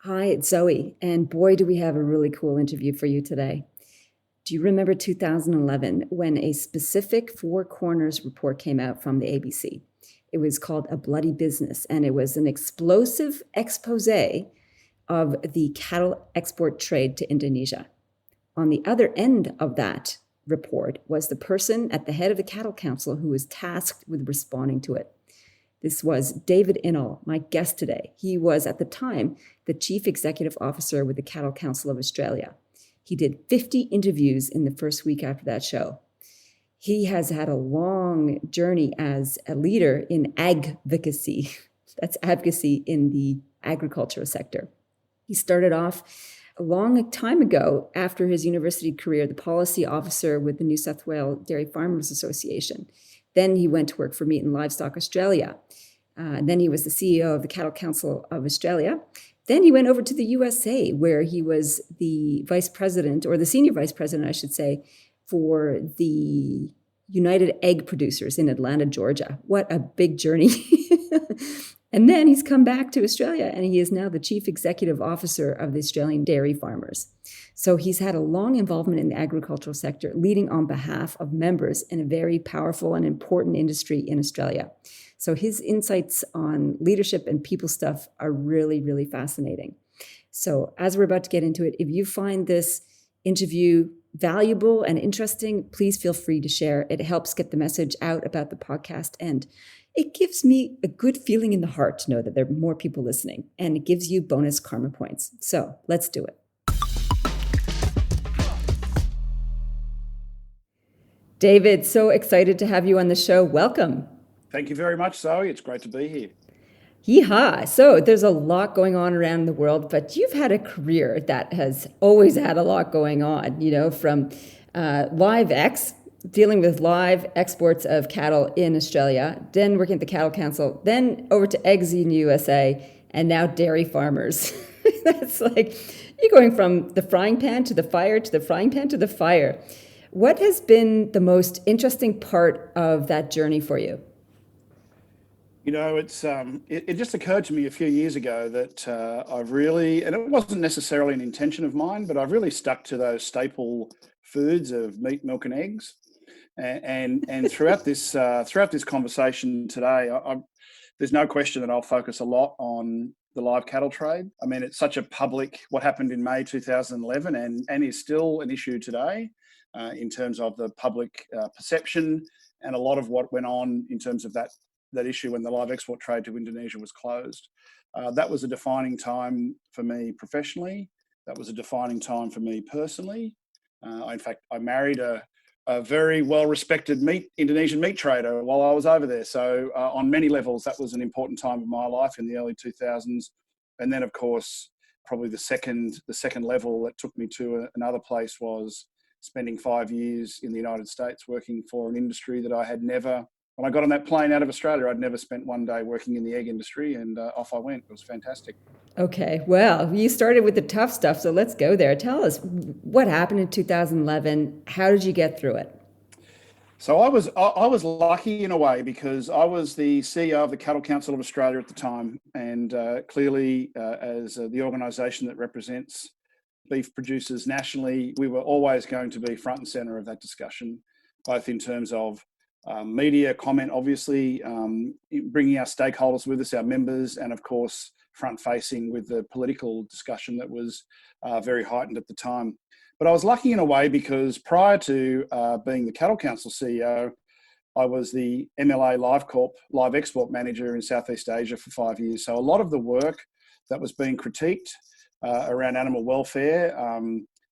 Hi, it's Zoe, and boy, do we have a really cool interview for you today. Do you remember 2011 when a specific Four Corners report came out from the ABC? It was called A Bloody Business, and it was an explosive expose of the cattle export trade to Indonesia. On the other end of that report was the person at the head of the Cattle Council who was tasked with responding to it. This was David Inall, my guest today. He was, at the time, the Chief Executive Officer with the Cattle Council of Australia. He did 50 interviews in the first week after that show. He has had a long journey as a leader in agvocacy. That's advocacy in the agricultural sector. He started off a long time ago after his university career, the policy officer with the New South Wales Dairy Farmers Association. Then he went to work for Meat and Livestock Australia. Then he was the CEO of the Cattle Council of Australia. Then he went over to the USA, where he was the vice president, or the senior vice president, I should say, for the United Egg Producers in Atlanta, Georgia. What a big journey. And then he's come back to Australia, and he is now the chief executive officer of the Australian Dairy Farmers. So he's had a long involvement in the agricultural sector, leading on behalf of members in a very powerful and important industry in Australia. So his insights on leadership and people stuff are really, really fascinating. So as we're about to get into it, if you find this interview valuable and interesting, please feel free to share. It helps get the message out about the podcast, and it gives me a good feeling in the heart to know that there are more people listening, and it gives you bonus karma points. So let's do it. David, so excited to have you on the show. Welcome. Thank you very much, Zoe. It's great to be here. Yeehaw. So there's a lot going on around the world, but you've had a career that has always had a lot going on, from LiveX, dealing with live exports of cattle in Australia, then working at the Cattle Council, then over to eggs in USA, and now dairy farmers. That's like you're going from the frying pan to the fire, to the frying pan to the fire. What has been the most interesting part of that journey for you? It just occurred to me a few years ago that I've really, and it wasn't necessarily an intention of mine, but I've really stuck to those staple foods of meat, milk, and eggs. And throughout this conversation today, there's no question that I'll focus a lot on the live cattle trade. I mean, it's such a public, what happened in May 2011 and is still an issue today in terms of the public perception and a lot of what went on in terms of that issue when the live export trade to Indonesia was closed. That was a defining time for me professionally. That was a defining time for me personally. In fact, I married a very well-respected Indonesian meat trader while I was over there. So on many levels, that was an important time of my life in the early 2000s. And then, of course, probably the second level that took me to another place was spending 5 years in the United States working for an industry that I had never, when I got on that plane out of Australia, I'd never spent one day working in the egg industry, and off I went. It was fantastic. Okay, well, you started with the tough stuff, so let's go there. Tell us what happened in 2011. How did you get through it? So I was lucky in a way because I was the CEO of the Cattle Council of Australia at the time, and clearly, as the organisation that represents beef producers nationally, we were always going to be front and centre of that discussion, both in terms of media comment, obviously, bringing our stakeholders with us, our members, and of course, front-facing with the political discussion that was very heightened at the time. But I was lucky in a way because prior to being the Cattle Council CEO, I was the MLA Live Export Manager in Southeast Asia for 5 years. So a lot of the work that was being critiqued around animal welfare,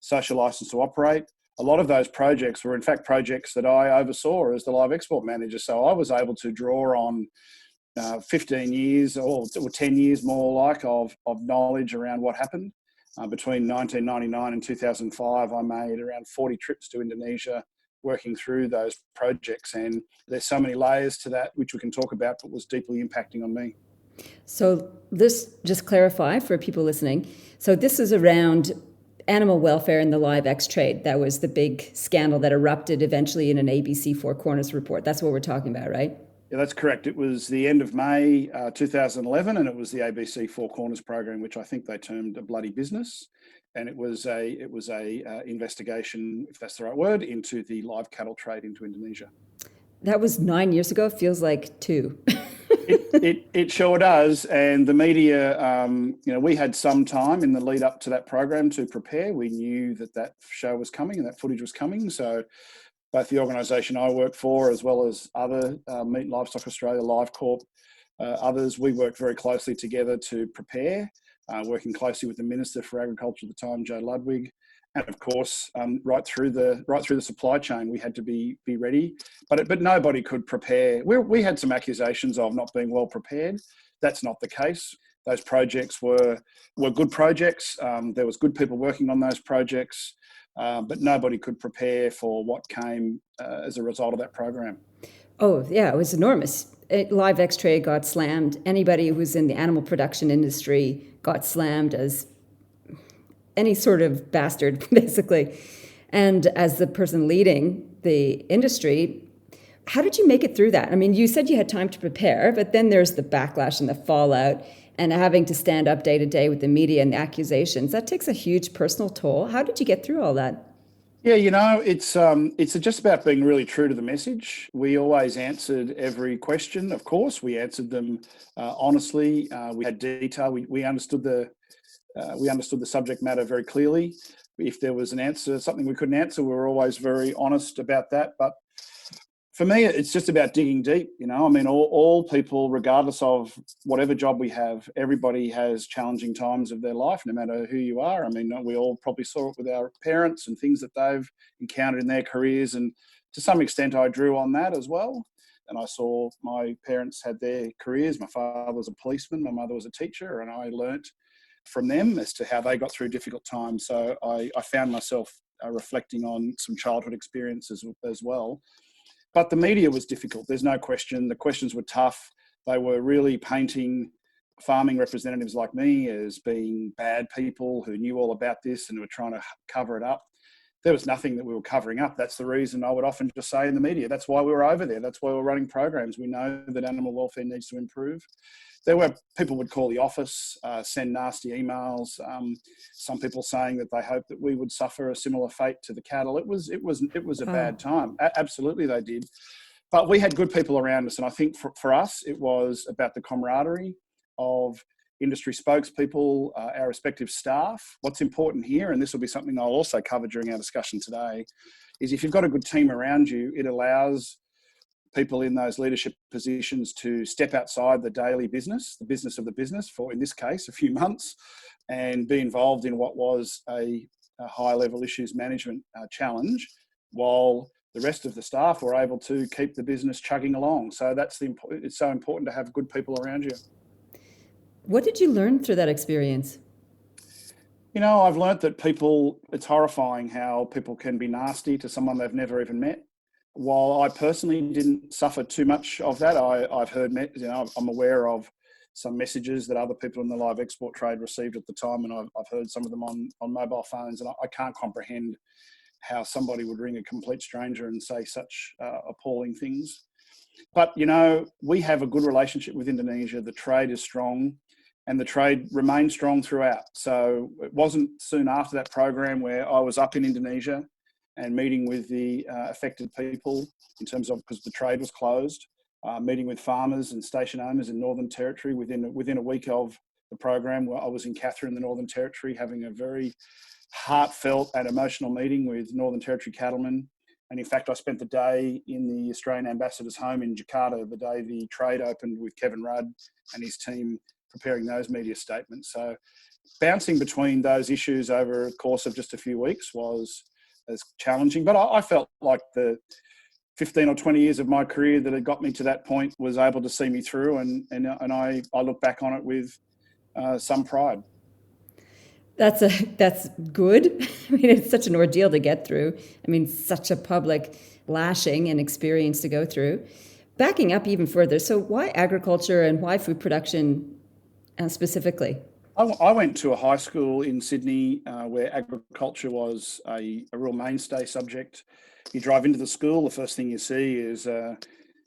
social license to operate, a lot of those projects were in fact projects that I oversaw as the Live Export Manager. So I was able to draw on 15 years or 10 years more like of knowledge around what happened. Between 1999 and 2005, I made around 40 trips to Indonesia working through those projects. And there's so many layers to that, which we can talk about, but was deeply impacting on me. So this, just clarify for people listening. So this is around animal welfare in the live X trade. That was the big scandal that erupted eventually in an ABC Four Corners report. That's what we're talking about, right? Yeah, that's correct. It was the end of May 2011, and it was the ABC Four Corners program, which I think they termed a bloody business. And it was a investigation, if that's the right word, into the live cattle trade into Indonesia. That was 9 years ago. Feels like two. It sure does. And the media, we had some time in the lead up to that program to prepare. We knew that show was coming and that footage was coming. So both the organisation I work for, as well as other Meat and Livestock Australia, Live Corp, others, we worked very closely together to prepare, working closely with the Minister for Agriculture at the time, Joe Ludwig. And of course, right through the supply chain, we had to be ready. But nobody could prepare. We had some accusations of not being well prepared. That's not the case. Those projects were good projects. There was good people working on those projects, but nobody could prepare for what came as a result of that program. Oh, yeah, it was enormous. Live X-Trade got slammed. Anybody who was in the animal production industry got slammed as any sort of bastard, basically. And as the person leading the industry, how did you make it through that? I mean, you said you had time to prepare, but then there's the backlash and the fallout and having to stand up day to day with the media and the accusations. That takes a huge personal toll. How did you get through all that? Yeah, it's just about being really true to the message. We always answered every question. Of course, we answered them honestly. We had detail. We understood the subject matter very clearly. If there was an answer, something we couldn't answer, we were always very honest about that. But for me, it's just about digging deep. I mean, all people, regardless of whatever job we have, everybody has challenging times of their life, no matter who you are. I mean, we all probably saw it with our parents and things that they've encountered in their careers. And to some extent, I drew on that as well. And I saw my parents had their careers. My father was a policeman, my mother was a teacher, and I learnt from them as to how they got through difficult times. So I found myself reflecting on some childhood experiences as well. But the media was difficult. There's no question. The questions were tough. They were really painting farming representatives like me as being bad people who knew all about this and were trying to cover it up. There was nothing that we were covering up. That's the reason I would often just say in the media, that's why we were over there. That's why we're running programs. We know that animal welfare needs to improve. There were people would call the office, send nasty emails. Some people saying that they hoped that we would suffer a similar fate to the cattle. It was a bad time. Absolutely, they did. But we had good people around us, and I think for us, it was about the camaraderie of industry spokespeople, our respective staff. What's important here, and this will be something I'll also cover during our discussion today, is if you've got a good team around you, it allows people in those leadership positions to step outside the daily business, the business of the business for, in this case, a few months, and be involved in what was a high-level issues management challenge, while the rest of the staff were able to keep the business chugging along. So it's so important to have good people around you. What did you learn through that experience? I've learnt that it's horrifying how people can be nasty to someone they've never even met. While I personally didn't suffer too much of that, I've heard, I'm aware of some messages that other people in the live export trade received at the time, and I've heard some of them on mobile phones, and I can't comprehend how somebody would ring a complete stranger and say such appalling things. But, we have a good relationship with Indonesia. The trade is strong, and the trade remained strong throughout. So it wasn't soon after that program where I was up in Indonesia and meeting with the affected people in terms of, because the trade was closed, meeting with farmers and station owners in Northern Territory within a week of the program. Where I was in Katherine, the Northern Territory, having a very heartfelt and emotional meeting with Northern Territory cattlemen. And in fact, I spent the day in the Australian ambassador's home in Jakarta, the day the trade opened, with Kevin Rudd and his team preparing those media statements. So bouncing between those issues over a course of just a few weeks was as challenging, but I felt like the 15 or 20 years of my career that had got me to that point was able to see me through, and I look back on it with some pride. That's good. I mean, it's such an ordeal to get through. I mean, such a public lashing and experience to go through. Backing up even further, so why agriculture and why food production specifically? I went to a high school in Sydney where agriculture was a real mainstay subject. You drive into the school, the first thing you see is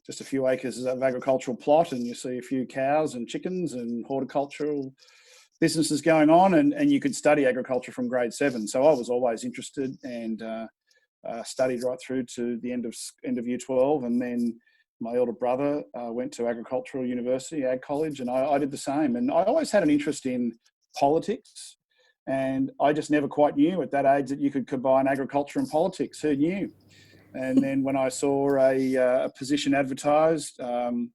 just a few acres of agricultural plot, and you see a few cows and chickens and horticultural businesses going on, and you could study agriculture from grade 7. So I was always interested, and studied right through to the end of year 12, and then my elder brother went to agricultural university, ag college, and I did the same. And I always had an interest in politics, and I just never quite knew at that age that you could combine agriculture and politics. Who knew? And then when I saw a position advertised in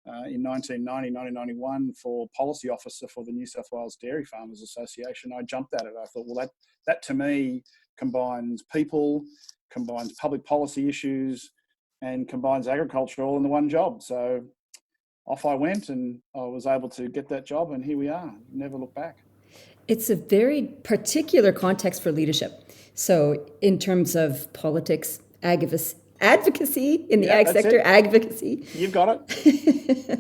1991 for policy officer for the New South Wales Dairy Farmers Association, I jumped at it. I thought, well, that to me combines people, combines public policy issues, and combines agriculture all in the one job. So off I went, and I was able to get that job, and here we are. Never look back. It's a very particular context for leadership. So in terms of politics, advocacy in the ag sector, advocacy. You've got it.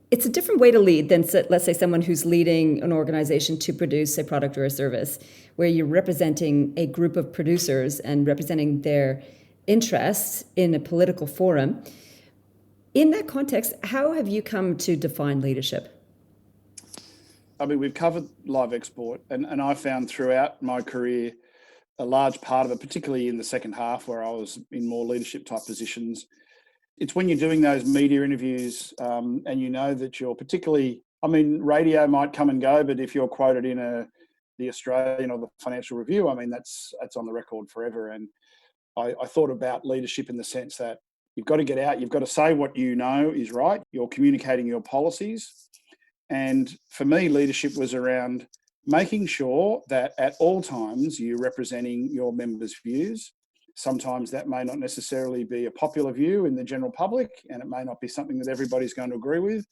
It's a different way to lead than, let's say, someone who's leading an organization to produce a product or a service, where you're representing a group of producers and representing their interests in a political forum. In that context, how have you come to define leadership? I mean, we've covered live export, and I found throughout my career a large part of it, particularly in the second half where I was in more leadership type positions. It's when you're doing those media interviews and you know that you're particularly, I mean, radio might come and go, but if you're quoted in the Australian or the Financial Review, I mean, that's on the record forever. And I thought about leadership in the sense that you've got to get out, you've got to say what you know is right, you're communicating your policies. And for me, leadership was around making sure that at all times you're representing your members' views. Sometimes that may not necessarily be a popular view in the general public, and it may not be something that everybody's going to agree with.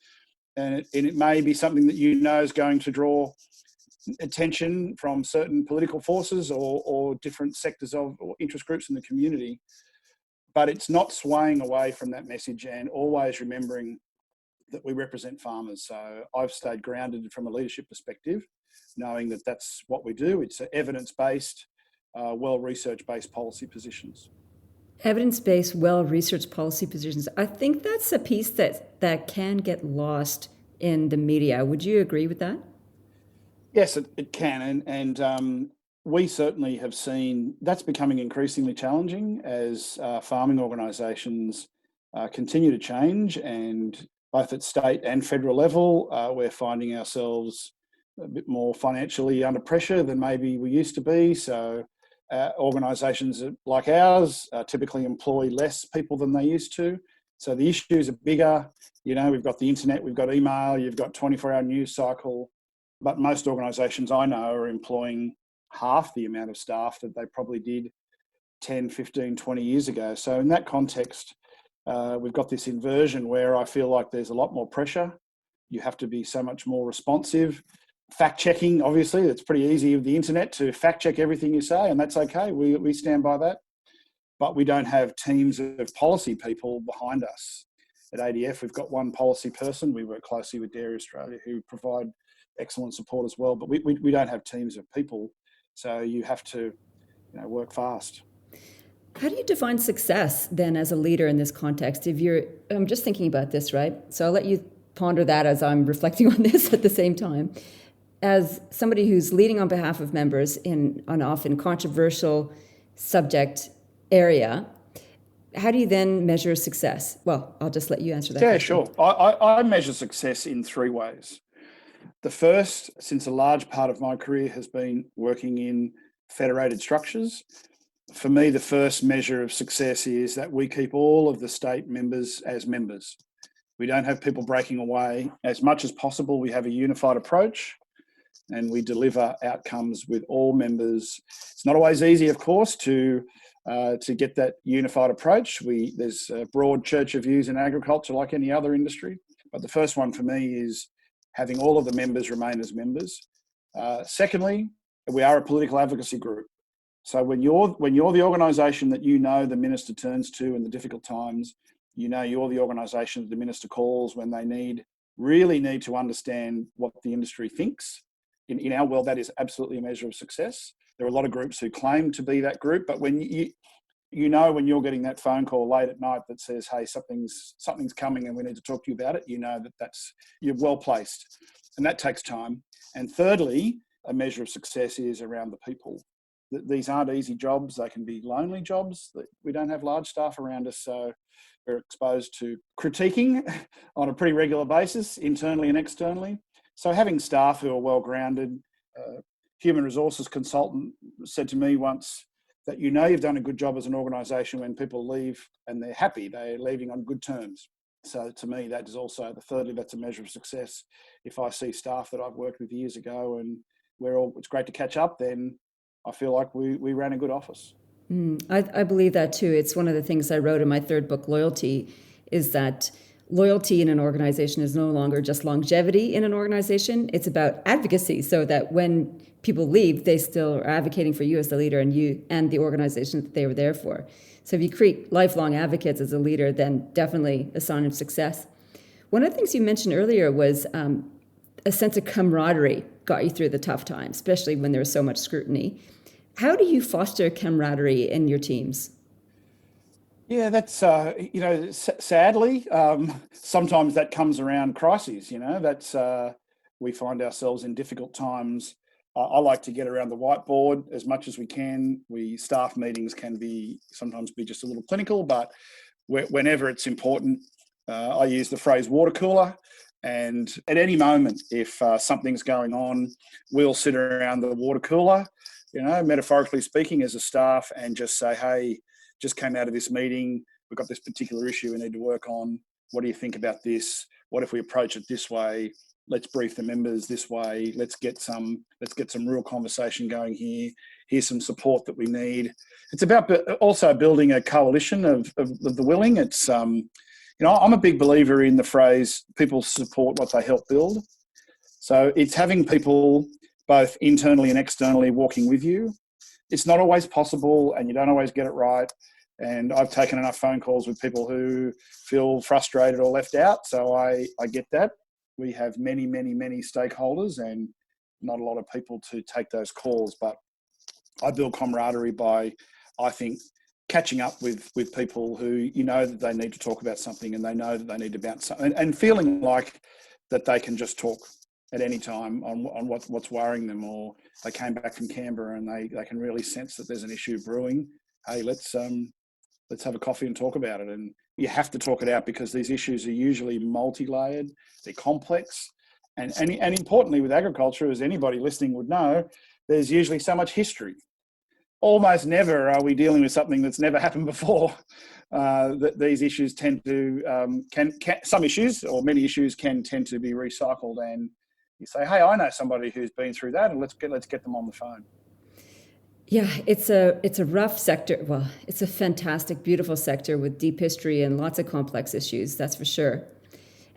And it may be something that you know is going to draw attention from certain political forces or different sectors or interest groups in the community. But it's not swaying away from that message, and always remembering that we represent farmers. So I've stayed grounded from a leadership perspective, knowing that that's what we do. It's evidence-based, well-research-based policy positions. Evidence-based, well-researched policy positions. I think that's a piece that can get lost in the media. Would you agree with that? Yes, it can. And we certainly have seen that's becoming increasingly challenging as farming organisations continue to change, and both at state and federal level, we're finding ourselves a bit more financially under pressure than maybe we used to be. So organisations like ours typically employ less people than they used to. So the issues are bigger. You know, we've got the internet, we've got email, you've got 24-hour news cycle. But most organisations I know are employing half the amount of staff that they probably did 10, 15, 20 years ago. So in that context, we've got this inversion where I feel like there's a lot more pressure. You have to be so much more responsive. Fact checking, obviously, it's pretty easy with the internet to fact check everything you say, and that's okay. We stand by that. But we don't have teams of policy people behind us. At ADF, we've got one policy person. We work closely with Dairy Australia, who provide excellent support as well. But we don't have teams of people. So you have to work fast. How do you define success then as a leader in this context? I'm just thinking about this, right? So I'll let you ponder that as I'm reflecting on this at the same time. As somebody who's leading on behalf of members in an often controversial subject area, how do you then measure success? Well, I'll just let you answer that. Yeah, question. sure. I measure success in 3 ways. The first, since a large part of my career has been working in federated structures, for me, the first measure of success is that we keep all of the state members as members. We don't have people breaking away. As much as possible, we have a unified approach and we deliver outcomes with all members. It's not always easy, of course, to get that unified approach. There's a broad church of views in agriculture like any other industry. But the first one for me is having all of the members remain as members. Secondly, we are a political advocacy group. So when you're the organisation that the minister turns to in the difficult times, you're the organisation that the minister calls when they really need to understand what the industry thinks. In our world, that is absolutely a measure of success. There are a lot of groups who claim to be that group, but when You know, when you're getting that phone call late at night that says, hey, something's coming and we need to talk to you about it, you know you're well placed. And that takes time. And thirdly, a measure of success is around the people. These aren't easy jobs. They can be lonely jobs. We don't have large staff around us, so we're exposed to critiquing on a pretty regular basis, internally and externally. So having staff who are well-grounded, human resources consultant said to me once that you know you've done a good job as an organisation when people leave and they're happy, they're leaving on good terms. So to me, that is also, thirdly, that's a measure of success. If I see staff that I've worked with years ago and it's great to catch up, then I feel like we ran a good office. I believe that too. It's one of the things I wrote in my third book, Loyalty, is that loyalty in an organization is no longer just longevity in an organization. It's about advocacy, so that when people leave, they still are advocating for you as the leader and you and the organization that they were there for. So if you create lifelong advocates as a leader, then definitely a sign of success. One of the things you mentioned earlier was a sense of camaraderie got you through the tough times, especially when there was so much scrutiny. How do you foster camaraderie in your teams? Yeah, that's, sadly, sometimes that comes around crises, that's, we find ourselves in difficult times. I like to get around the whiteboard as much as we can. Staff meetings can sometimes be just a little clinical, but whenever it's important, I use the phrase watercooler. And at any moment, if something's going on, we'll sit around the watercooler, metaphorically speaking, as a staff, and just say, hey, just came out of this meeting, we've got this particular issue we need to work on. What do you think about this? What if we approach it this way? Let's brief the members this way. Let's get some real conversation going here. Here's some support that we need. It's about also building a coalition of the willing. It's I'm a big believer in the phrase, people support what they help build. So it's having people both internally and externally walking with you. It's not always possible and you don't always get it right. And I've taken enough phone calls with people who feel frustrated or left out. So I get that. We have many, many, many stakeholders and not a lot of people to take those calls. But I build camaraderie by, I think, catching up with people who that they need to talk about something and they know that they need to bounce something and feeling like that they can just talk at any time on what's worrying them, or they came back from Canberra and they can really sense that there's an issue brewing. Hey, let's have a coffee and talk about it. And you have to talk it out because these issues are usually multi-layered, they're complex, and importantly with agriculture, as anybody listening would know, there's usually so much history. Almost never are we dealing with something that's never happened before. That these issues tend to some issues or many issues can tend to be recycled, and you say, hey, I know somebody who's been through that, and let's get them on the phone. Yeah, it's a rough sector. Well, it's a fantastic, beautiful sector with deep history and lots of complex issues, that's for sure.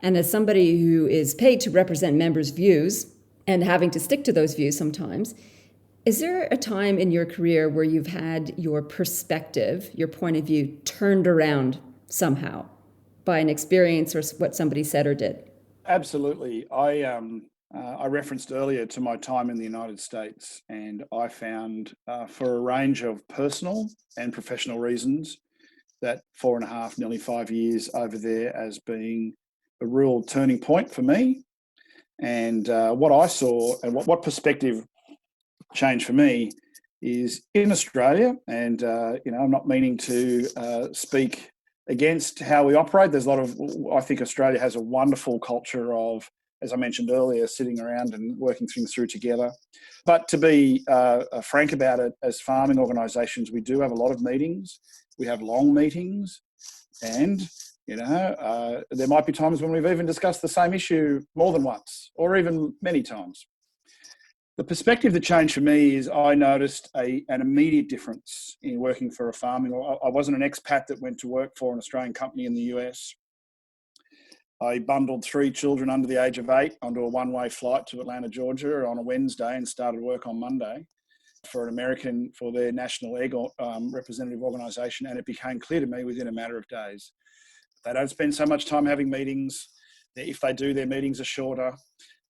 And as somebody who is paid to represent members' views and having to stick to those views sometimes, is there a time in your career where you've had your perspective, your point of view, turned around somehow by an experience or what somebody said or did? Absolutely. I referenced earlier to my time in the United States, and I found for a range of personal and professional reasons that 4.5, nearly 5 years over there as being a real turning point for me. And what I saw and what perspective changed for me is in Australia, and I'm not meaning to speak against how we operate. I think Australia has a wonderful culture of, as I mentioned earlier, sitting around and working things through together. But to be frank about it, as farming organisations, we do have a lot of meetings. We have long meetings, and there might be times when we've even discussed the same issue more than once, or even many times. The perspective that changed for me is I noticed an immediate difference in working for a farming. I wasn't an expat that went to work for an Australian company in the US. I bundled 3 children under the age of 8 onto a one-way flight to Atlanta, Georgia on a Wednesday and started work on Monday for their national egg representative organisation. And it became clear to me within a matter of days, they don't spend so much time having meetings. If they do, their meetings are shorter,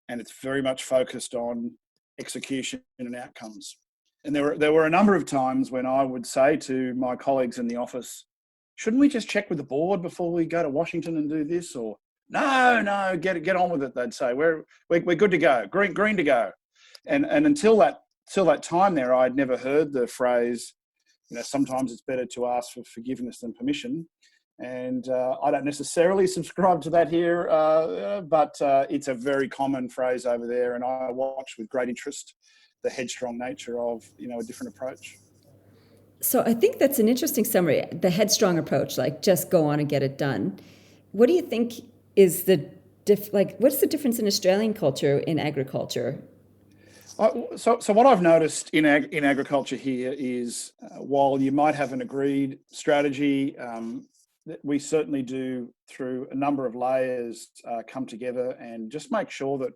and it's very much focused on execution and outcomes. And there were a number of times when I would say to my colleagues in the office, shouldn't we just check with the board before we go to Washington and do this? Or no, get on with it. They'd say we're good to go, green to go. And until that time there, I'd never heard the phrase, sometimes it's better to ask for forgiveness than permission. And I don't necessarily subscribe to that here, but it's a very common phrase over there. And I watch with great interest the headstrong nature of, a different approach. So I think that's an interesting summary, the headstrong approach, like just go on and get it done. What do you think is what's the difference in Australian culture in agriculture? So what I've noticed in agriculture here is while you might have an agreed strategy, we certainly do through a number of layers come together and just make sure that,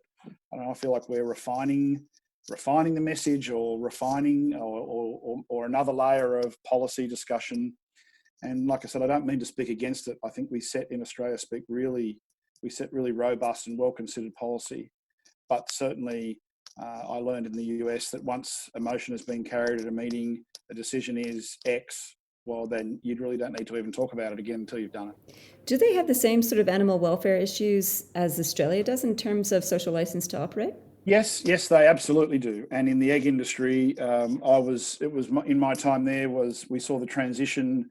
I feel like we're refining the message or refining or another layer of policy discussion. And like I said, I don't mean to speak against it. I think we set really robust and well-considered policy. But certainly I learned in the US that once a motion has been carried at a meeting, the decision is X, well, then you really don't need to even talk about it again until you've done it. Do they have the same sort of animal welfare issues as Australia does in terms of social license to operate? Yes, they absolutely do. And in the egg industry, in my time there we saw the transition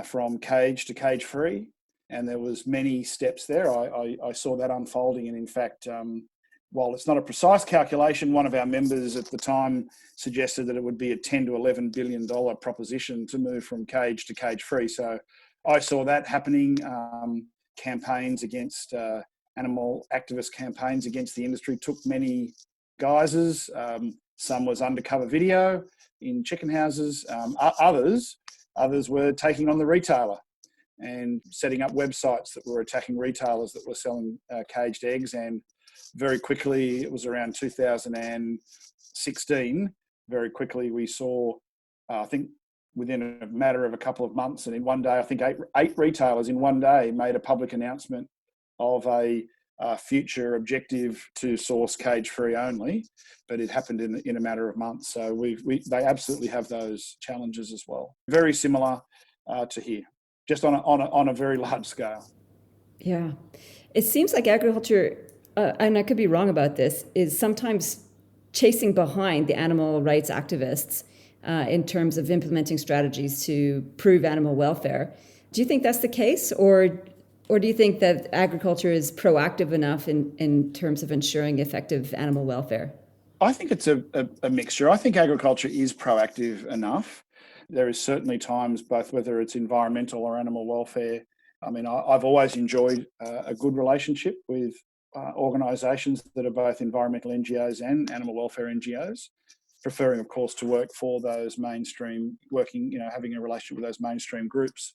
from cage to cage free, and there was many steps there. I saw that unfolding, and in fact, while it's not a precise calculation, one of our members at the time suggested that it would be a $10 to $11 billion proposition to move from cage to cage free. So I saw that happening. Campaigns against animal activist campaigns against the industry took many guises. Some was undercover video in chicken houses. Others were taking on the retailer and setting up websites that were attacking retailers that were selling caged eggs. And very quickly, it was around 2016, very quickly we saw, I think within a matter of a couple of months, and in one day, I think eight retailers in one day made a public announcement of a future objective to source cage-free only, but it happened in a matter of months. So they absolutely have those challenges as well. Very similar to here, just on a very large scale. Yeah, it seems like agriculture, and I could be wrong about this, is sometimes chasing behind the animal rights activists in terms of implementing strategies to prove animal welfare. Do you think that's the case, or do you think that agriculture is proactive enough in terms of ensuring effective animal welfare? I think it's a mixture. I think agriculture is proactive enough. There is certainly times, both whether it's environmental or animal welfare. I mean, I've always enjoyed a good relationship with organisations that are both environmental NGOs and animal welfare NGOs, preferring, of course, to work for those mainstream, having a relationship with those mainstream groups.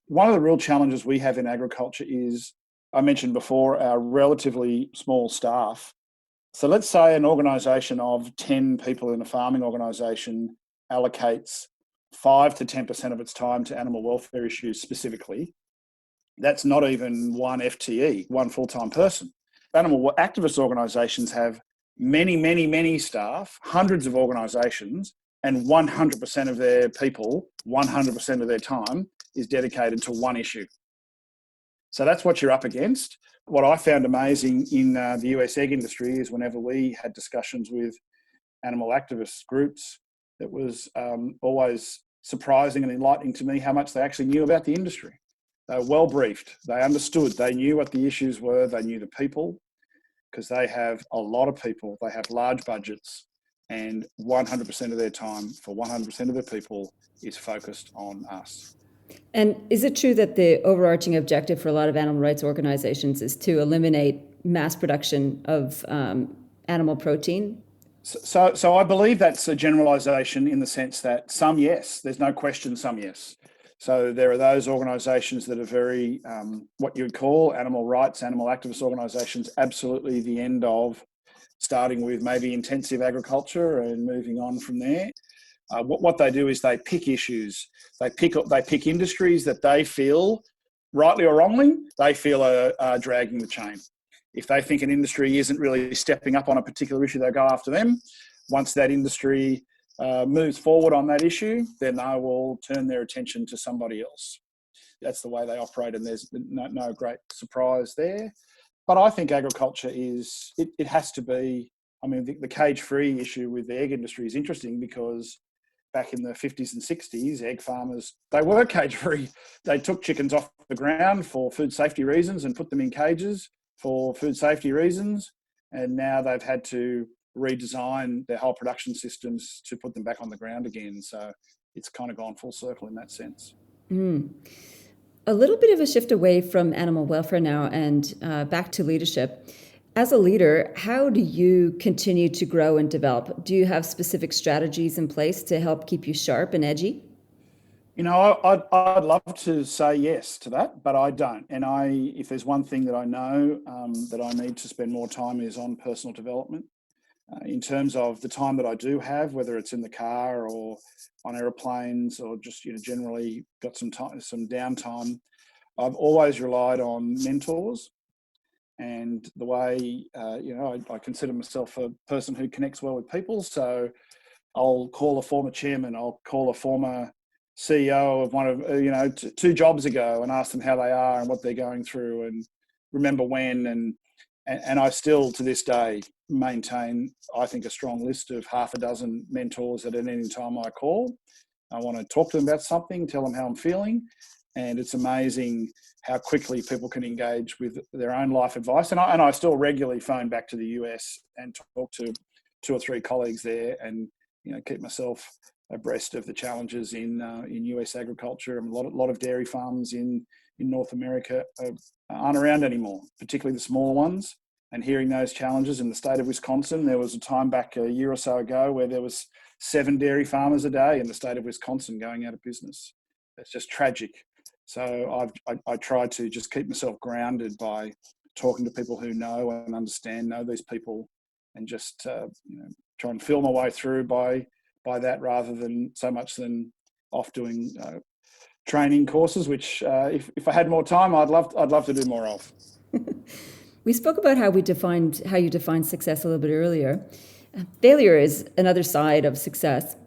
One of the real challenges we have in agriculture is, I mentioned before, our relatively small staff. So let's say an organisation of 10 people in a farming organisation allocates 5 to 10% of its time to animal welfare issues specifically. That's not even one FTE, one full-time person. Animal activist organisations have many staff, hundreds of organisations, and 100% of their people, 100% of their time is dedicated to one issue. So that's what you're up against. What I found amazing in the US egg industry is whenever we had discussions with animal activist groups, it was always surprising and enlightening to me how much they actually knew about the industry. They were well briefed, they understood, they knew what the issues were, they knew the people, because they have a lot of people, they have large budgets, and 100% of their time for 100% of their people is focused on us. And is it true that the overarching objective for a lot of animal rights organizations is to eliminate mass production of animal protein? So I believe that's a generalisation in the sense that some yes, there's no question, some yes. So there are those organisations that are very, what you would call animal rights, animal activist organisations, absolutely the end of, starting with maybe intensive agriculture and moving on from there. What they do is they pick issues. They pick industries that they feel, rightly or wrongly, they feel are dragging the chain. If they think an industry isn't really stepping up on a particular issue, they'll go after them. Once that industry moves forward on that issue, then they will turn their attention to somebody else. That's the way they operate, and there's no great surprise there. But I think agriculture it has to be, I mean, the cage-free issue with the egg industry is interesting because back in the 50s and 60s, egg farmers, they were cage-free. They took chickens off the ground for food safety reasons and put them in cages for food safety reasons. And now they've had to redesign their whole production systems to put them back on the ground again. So it's kind of gone full circle in that sense. A little bit of a shift away from animal welfare now and back to leadership. As a leader, how do you continue to grow and develop? Do you have specific strategies in place to help keep you sharp and edgy? You know, I'd love to say yes to that, but I don't. And if there's one thing that I know that I need to spend more time is on personal development. In terms of the time that I do have, whether it's in the car or on aeroplanes or just generally got some time, some downtime, I've always relied on mentors. And the way I consider myself a person who connects well with people, so I'll call a former chairman, I'll call a former CEO of one of 2 jobs ago and ask them how they are and what they're going through and remember when and I still to this day maintain, I think, a strong list of half a dozen mentors that at any time I call. I want to talk to them about something, tell them how I'm feeling, and it's amazing how quickly people can engage with their own life advice. And I still regularly phone back to the US and talk to 2 or 3 colleagues there and keep myself abreast of the challenges in US agriculture. And a lot of dairy farms in North America aren't around anymore, particularly the small ones. And hearing those challenges in the state of Wisconsin, there was a time back a year or so ago where there was 7 dairy farmers a day in the state of Wisconsin going out of business. It's just tragic. So I try to just keep myself grounded by talking to people who know and know these people, and just try and feel my way through by that rather than so much than off doing training courses, which if I had more time, I'd love to do more of. We spoke about how you define success a little bit earlier. Failure is another side of success.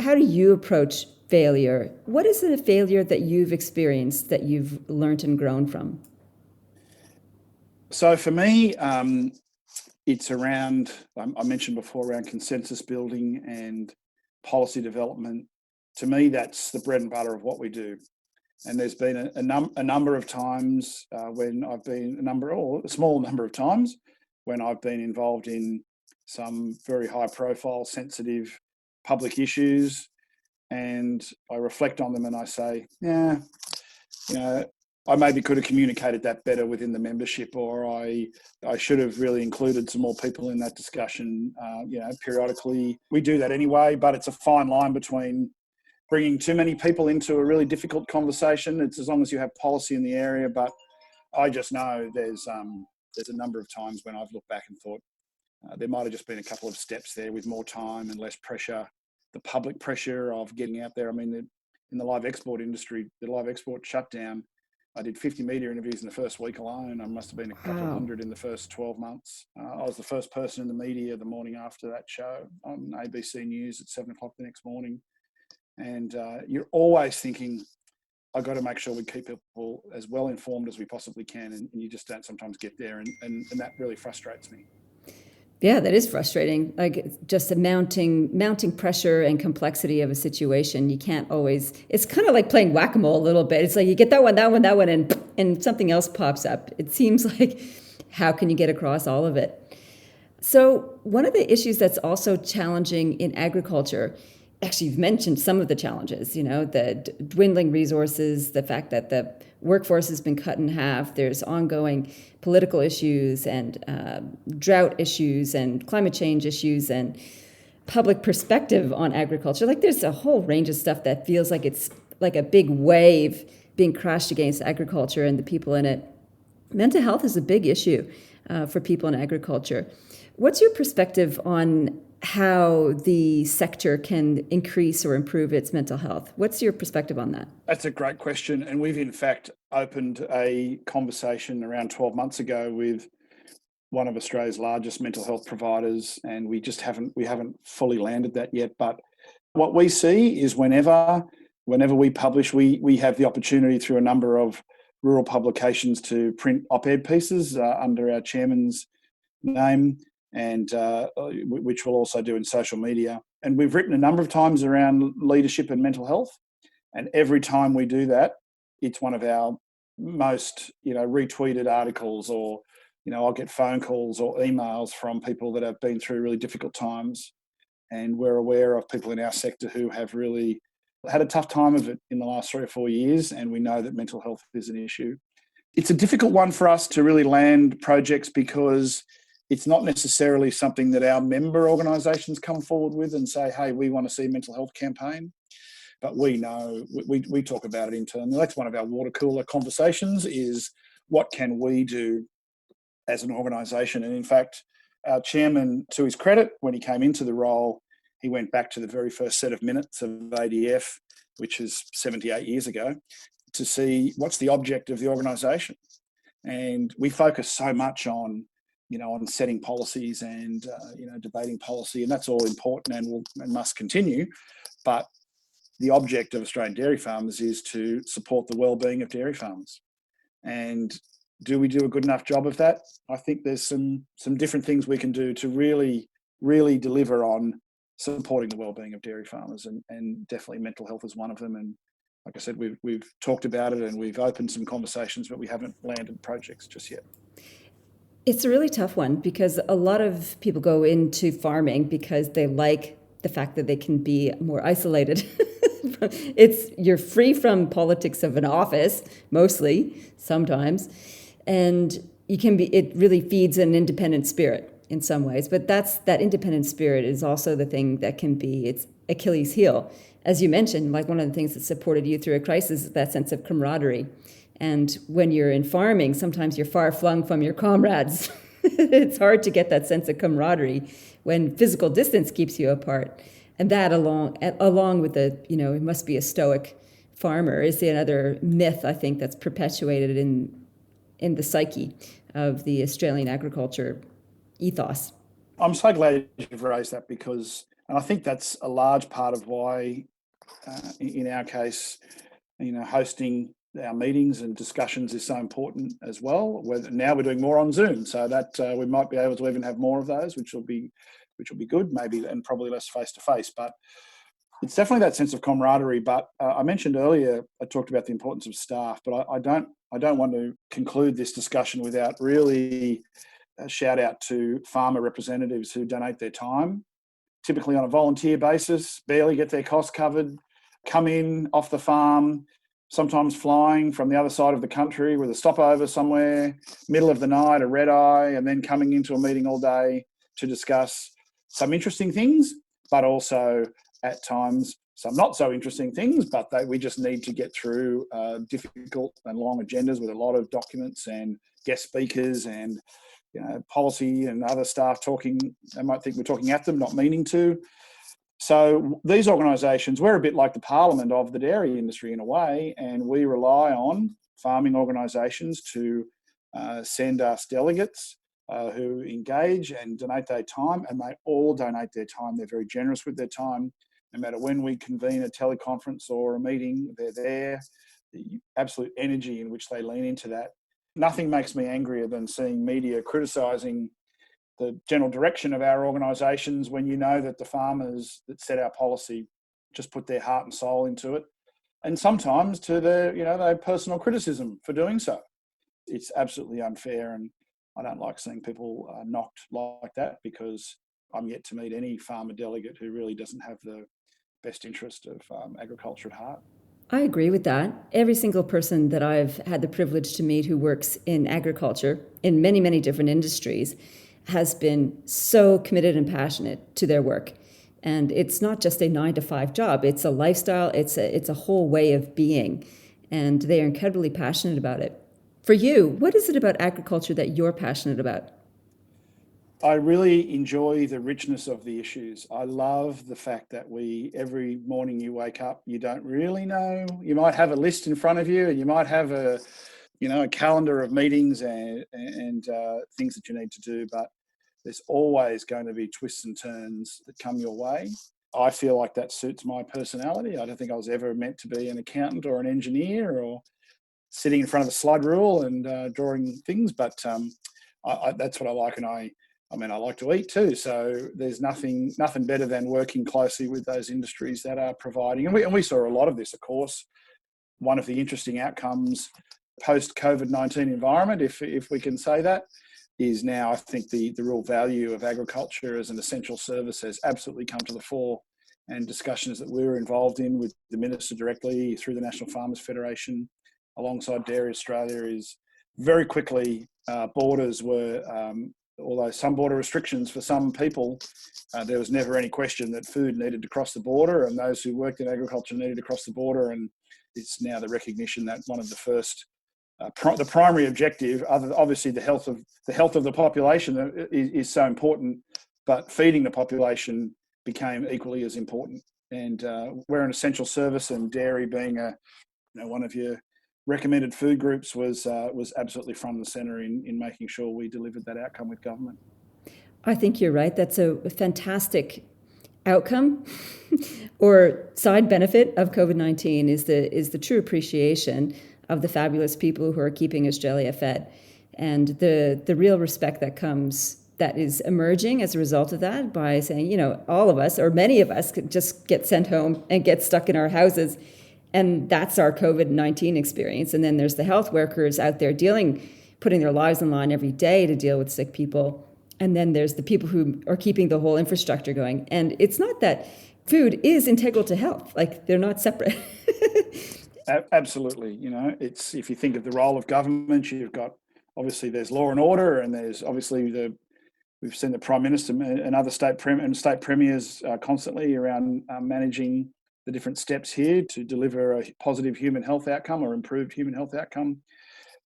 How do you approach failure? What is a failure that you've experienced that you've learned and grown from? So for me, it's around, I mentioned before, around consensus building and policy development. To me, that's the bread and butter of what we do. And there's been a number of times when I've been a small number of times when I've been involved in some very high profile, sensitive public issues. And I reflect on them and I say, yeah, I maybe could have communicated that better within the membership, or I should have really included some more people in that discussion. Periodically we do that anyway, but it's a fine line between bringing too many people into a really difficult conversation. It's as long as you have policy in the area, but I just know there's a number of times when I've looked back and thought there might have just been a couple of steps there with more time and less pressure. The public pressure of getting out there. I mean, in the live export industry, the live export shutdown, I did 50 media interviews in the first week alone. I must have been a couple of hundred in the first 12 months. I was the first person in the media the morning after that show on ABC News at 7 o'clock the next morning. And you're always thinking, I've got to make sure we keep people as well informed as we possibly can. And you just don't sometimes get there. And that really frustrates me. Yeah, that is frustrating. Like just the mounting pressure and complexity of a situation. You can't always, it's kind of like playing whack-a-mole a little bit. It's like you get that one, and something else pops up. It seems like, how can you get across all of it? So one of the issues that's also challenging in agriculture, actually you've mentioned some of the challenges, the dwindling resources, the fact that the workforce has been cut in half, there's ongoing political issues and drought issues and climate change issues and public perspective on agriculture. Like there's a whole range of stuff that feels like it's like a big wave being crashed against agriculture and the people in it. Mental health is a big issue for people in agriculture. What's your perspective on how the sector can increase or improve its mental health? What's your perspective on that? That's a great question. And we've in fact opened a conversation around 12 months ago with one of Australia's largest mental health providers. And we haven't fully landed that yet, but What we see is whenever we publish, we have the opportunity through a number of rural publications to print op-ed pieces under our chairman's name, and which we'll also do in social media. And we've written a number of times around leadership and mental health. And every time we do that, it's one of our most, retweeted articles, or, I'll get phone calls or emails from people that have been through really difficult times. And we're aware of people in our sector who have really had a tough time of it in the last 3 or 4 years. And we know that mental health is an issue. It's a difficult one for us to really land projects because it's not necessarily something that our member organisations come forward with and say, hey, we want to see a mental health campaign. But we know, we talk about it internally. That's one of our watercooler conversations, is what can we do as an organisation? And in fact, our chairman, to his credit, when he came into the role, he went back to the very first set of minutes of ADF, which is 78 years ago, to see what's the object of the organisation. And we focus so much on, on setting policies and, debating policy, and that's all important and must continue. But the object of Australian dairy farmers is to support the well-being of dairy farmers. And do we do a good enough job of that? I think there's some different things we can do to really, really deliver on supporting the well-being of dairy farmers, and definitely mental health is one of them. And like I said, we've talked about it and we've opened some conversations, but we haven't landed projects just yet. It's a really tough one because a lot of people go into farming because they like the fact that they can be more isolated. You're free from politics of an office, mostly, sometimes, and it really feeds an independent spirit in some ways. But that independent spirit is also the thing that can be its Achilles heel. As you mentioned, like one of the things that supported you through a crisis is that sense of camaraderie. And when you're in farming, sometimes you're far flung from your comrades. It's hard to get that sense of camaraderie when physical distance keeps you apart. And that along with it must be a stoic farmer is another myth, I think, that's perpetuated in the psyche of the Australian agriculture ethos. I'm so glad you've raised that, because, and I think that's a large part of why, in our case, hosting our meetings and discussions is so important as well. Now we're doing more on Zoom, so that we might be able to even have more of those, which will be good, maybe, and probably less face to face. But it's definitely that sense of camaraderie. But I mentioned earlier, I talked about the importance of staff, but I don't want to conclude this discussion without really a shout out to farmer representatives who donate their time, typically on a volunteer basis, barely get their costs covered, come in off the farm, sometimes flying from the other side of the country with a stopover somewhere, middle of the night, a red eye, and then coming into a meeting all day to discuss some interesting things, but also at times some not so interesting things, but we just need to get through difficult and long agendas with a lot of documents and guest speakers and policy and other staff talking. They might think we're talking at them, not meaning to. So these organisations, we're a bit like the parliament of the dairy industry in a way, and we rely on farming organisations to send us delegates who engage and donate their time, and they all donate their time. They're very generous with their time. No matter when we convene a teleconference or a meeting, they're there. The absolute energy in which they lean into that. Nothing makes me angrier than seeing media criticising the general direction of our organisations when you know that the farmers that set our policy just put their heart and soul into it, and sometimes to their personal criticism for doing so. It's absolutely unfair, and I don't like seeing people knocked like that, because I'm yet to meet any farmer delegate who really doesn't have the best interest of agriculture at heart. I agree with that. Every single person that I've had the privilege to meet who works in agriculture in many, many different industries has been so committed and passionate to their work. And it's not just a 9-to-5 job. It's a lifestyle. It's a whole way of being. And they are incredibly passionate about it. For you, what is it about agriculture that you're passionate about? I really enjoy the richness of the issues. I love the fact that every morning you wake up, you don't really know. You might have a list in front of you, and you might have a calendar of meetings and things that you need to do, but there's always going to be twists and turns that come your way. I feel like that suits my personality. I don't think I was ever meant to be an accountant or an engineer or sitting in front of a slide rule and drawing things, but that's what I like. And I mean, I like to eat too. So there's nothing better than working closely with those industries that are providing. And we saw a lot of this, of course. One of the interesting outcomes post COVID-19 environment, if we can say that, is now I think the real value of agriculture as an essential service has absolutely come to the fore. And discussions that we were involved in with the Minister directly through the National Farmers Federation alongside Dairy Australia is very quickly borders were, although some border restrictions for some people, there was never any question that food needed to cross the border and those who worked in agriculture needed to cross the border. And it's now the recognition that one of the first, the primary objective, obviously the health of the population is so important, but feeding the population became equally as important. And we're an essential service, and dairy being one of your recommended food groups was absolutely front and center in making sure we delivered that outcome with government. I think you're right. That's a fantastic outcome or side benefit of COVID-19 is the true appreciation of the fabulous people who are keeping Australia fed, and the real respect that is emerging as a result of that by saying, all of us or many of us could just get sent home and get stuck in our houses. And that's our COVID-19 experience. And then there's the health workers out there putting their lives on the line every day to deal with sick people. And then there's the people who are keeping the whole infrastructure going. And it's not that food is integral to health, like they're not separate. Absolutely. It's, if you think of the role of government, you've got, obviously there's law and order, and there's obviously we've seen the Prime Minister and other state premiers constantly around managing the different steps here to deliver a positive human health outcome or improved human health outcome,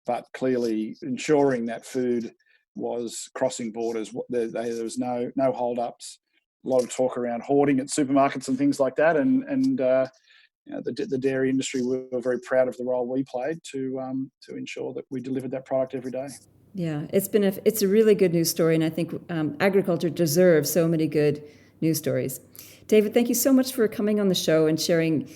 but clearly ensuring that food was crossing borders. There was no hold-ups. A lot of talk around hoarding at supermarkets and things like that, and the dairy industry, we're very proud of the role we played to ensure that we delivered that product every day. Yeah, it's a really good news story, and I think agriculture deserves so many good news stories. David, thank you so much for coming on the show and sharing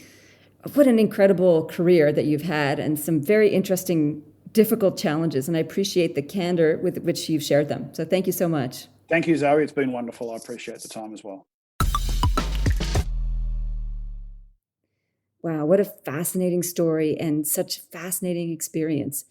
what an incredible career that you've had and some very interesting, difficult challenges. And I appreciate the candor with which you've shared them. So thank you so much. Thank you, Zoe. It's been wonderful. I appreciate the time as well. Wow, what a fascinating story and such fascinating experience.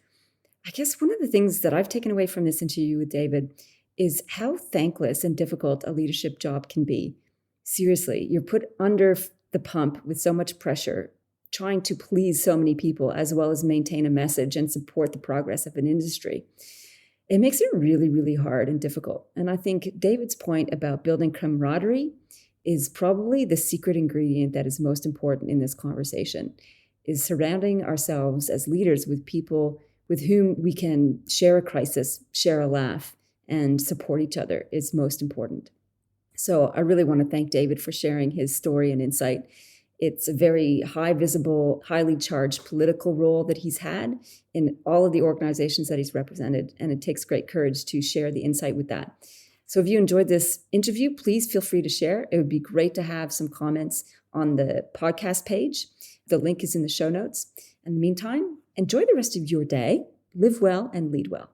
I guess one of the things that I've taken away from this interview with David is how thankless and difficult a leadership job can be. Seriously, you're put under the pump with so much pressure, trying to please so many people, as well as maintain a message and support the progress of an industry. It makes it really, really hard and difficult. And I think David's point about building camaraderie is probably the secret ingredient that is most important in this conversation, is surrounding ourselves as leaders with people with whom we can share a crisis, share a laugh, and support each other is most important. So I really want to thank David for sharing his story and insight. It's a very high visible, highly charged political role that he's had in all of the organizations that he's represented, and it takes great courage to share the insight with that. So if you enjoyed this interview, please feel free to share. It would be great to have some comments on the podcast page. The link is in the show notes. In the meantime, enjoy the rest of your day, live well, and lead well.